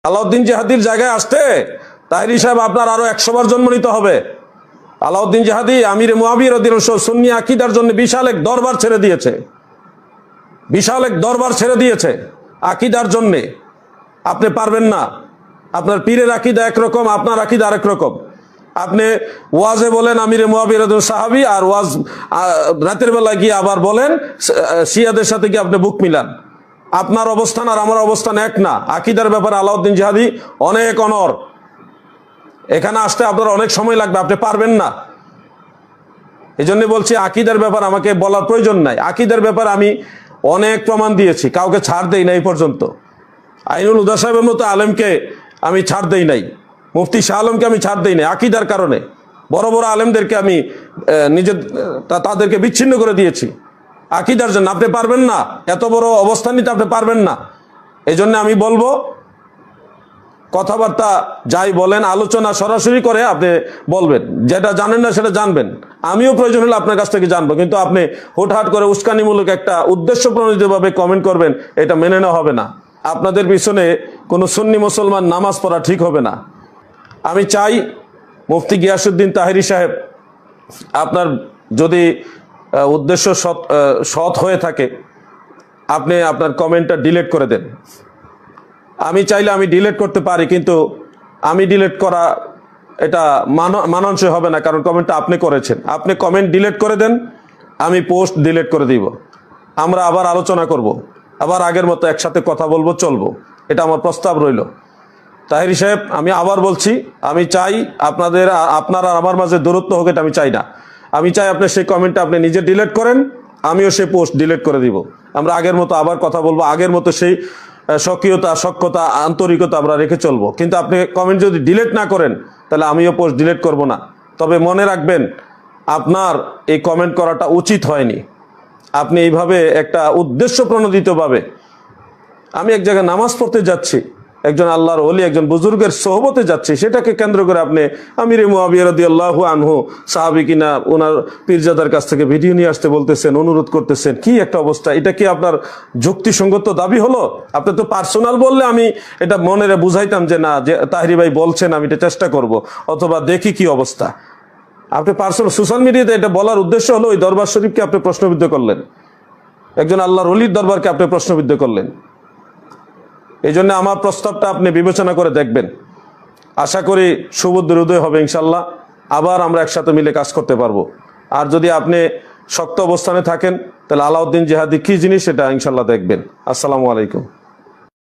আলাউদ্দিন জিহাদির জায়গায় আসতে তাহেরি সাহেব আপনার আরো 100 বার জন্ম নিতে হবে। আলাউদ্দিন জিহাদি আমির মুআবিয়া রাদিয়াল্লাহু আনহু সুন্নি আকীদার জন্য বিশাল এক দরবার ছেড়ে দিয়েছে, বিশাল এক দরবার ছেড়ে দিয়েছে আকীদার জন্য। আপনি পারবেন না। আপনার পীরের আকীদা একরকম, আপনার আকীদা আরেক রকম। আপনি ওয়াজে বলেন আমির মুআবিয়া রাদিয়াল্লাহু আনহু সাহাবী, আর ওয়াজ রাতের বেলা গিয়ে আবার বলেন শিয়াদের সাথে গিয়ে আপনি বুক মিলান। আপনার অবস্থান আর আমার অবস্থান এক না। আকীদার ব্যাপারে আলাউদ্দিন জিহাদি অনেক অনর। এখানে আসতে আপনার অনেক সময় লাগবে, আপনি পারবেন না। এই জন্য বলছি আকীদার ব্যাপার আমাকে বলার প্রয়োজন নাই। আকীদার ব্যাপার আমি অনেক প্রমাণ দিয়েছি, কাউকে ছাড় দেই নাই পর্যন্ত। আইনুল হুদা সাহেবের মতো আলেমকে আমি ছাড় দেই নাই, মুফতি শাহ আলমকে আমি ছাড় দেই নাই আকীদার কারণে। বড় বড় আলেমদেরকে আমি তাদেরকে বিচ্ছিন্ন করে দিয়েছি আকীদার জন্য। আপনি পারবেন না, এত বড় অবস্থান নিতে আপনি পারবেন না। এই জন্য আমি বলবো কথাবার্তা যাই বলেন আলোচনা সরাসরি করে আপনি বলবেন, যেটা জানেন না সেটা জানবেন। আমিও প্রয়োজন হলে আপনার কাছ থেকে জানবো, কিন্তু আপনি হুটহাট করে উস্কানিমূলক একটা উদ্দেশ্য প্রণোদিতভাবে কমেন্ট করবেন, এটা মেনে নেওয়া হবে না। আপনাদের পিছনে কোনো সুন্নি মুসলমান নামাজ পড়া ঠিক হবে না। আমি চাই মুফতি গিয়াসউদ্দিন তাহেরি সাহেব, আপনার যদি উদ্দেশ্য সৎ হয়ে থাকে আপনি আপনার কমেন্টটা ডিলিট করে দেন। আমি চাইলে আমি ডিলিট করতে পারি, কিন্তু আমি ডিলিট করা এটা মানানসই হবে না, কারণ কমেন্টটা আপনি করেছেন। আপনি কমেন্ট ডিলিট করে দেন, আমি পোস্ট ডিলিট করে দিব। আমরা আবার আলোচনা করব, আবার আগের মতো একসাথে কথা বলবো, চলবো। এটা আমার প্রস্তাব রইল। তাহেরি সাহেব, আমি আবার বলছি, আমি চাই আপনার আর আমার মাঝে দূরত্ব হোক, এটা আমি চাই না। আমি চাই আপনি সেই কমেন্টটা আপনি নিজে ডিলিট করেন, আমিও সেই পোস্ট ডিলিট করে দিব। আমরা আগের মতো আবার কথা বলবো, আগের মতো সেই সক্রিয়তা, সক্ষতা, আন্তরিকতা আমরা রেখে চলবো। কিন্তু আপনি কমেন্ট যদি ডিলিট না করেন তাহলে আমিও পোস্ট ডিলিট করব না। তবে মনে রাখবেন, আপনার এই কমেন্ট করাটা উচিত হয়নি। আপনি এইভাবে একটা উদ্দেশ্য প্রণোদিতভাবে, আমি এক জায়গায় নামাজ পড়তে যাচ্ছি, একজন আল্লাহর ওলি, একজন বুজুর্গের সোহবতে যাচ্ছি, সেটাকে কেন্দ্র করে আপনি আমির মুআবিয়া রাদিয়াল্লাহু আনহু সাহাবী কিনা ওনার পীরজাদার কাছ থেকে ভিডিও নিয়ে আসতে বলতেছেন, অনুরোধ করতেছেন। কি একটা অবস্থা! এটা কি আপনার যুক্তিসঙ্গত দাবি হলো? আপনি তো পার্সোনাল বললে আমি এটা মনে বুঝাইতাম যে না, যে তাহেরি ভাই বলছেন, আমি এটা চেষ্টা করব, অথবা দেখি কি অবস্থা। আপনি পার্সোনাল সোশ্যাল মিডিয়াতে এটা বলার উদ্দেশ্য হলো ওই দরবার শরীফকে আপনি প্রশ্নবিদ্ধ করলেন, একজন আল্লাহর ওলির দরবারকে আপনি প্রশ্নবিদ্ধ করলেন। এই জন্য আমার প্রস্তাবটা আপনি বিবেচনা করে দেখবেন। আশা করি সুবুদ্ধির উদয় হবে ইনশাল্লাহ। আবার আমরা একসাথে মিলে কাজ করতে পারবো। আর যদি আপনি শক্ত অবস্থানে থাকেন তাহলে আলাউদ্দিন জিহাদি কি জিনিস সেটা ইনশাল্লাহ দেখবেন। আসসালামু আলাইকুম।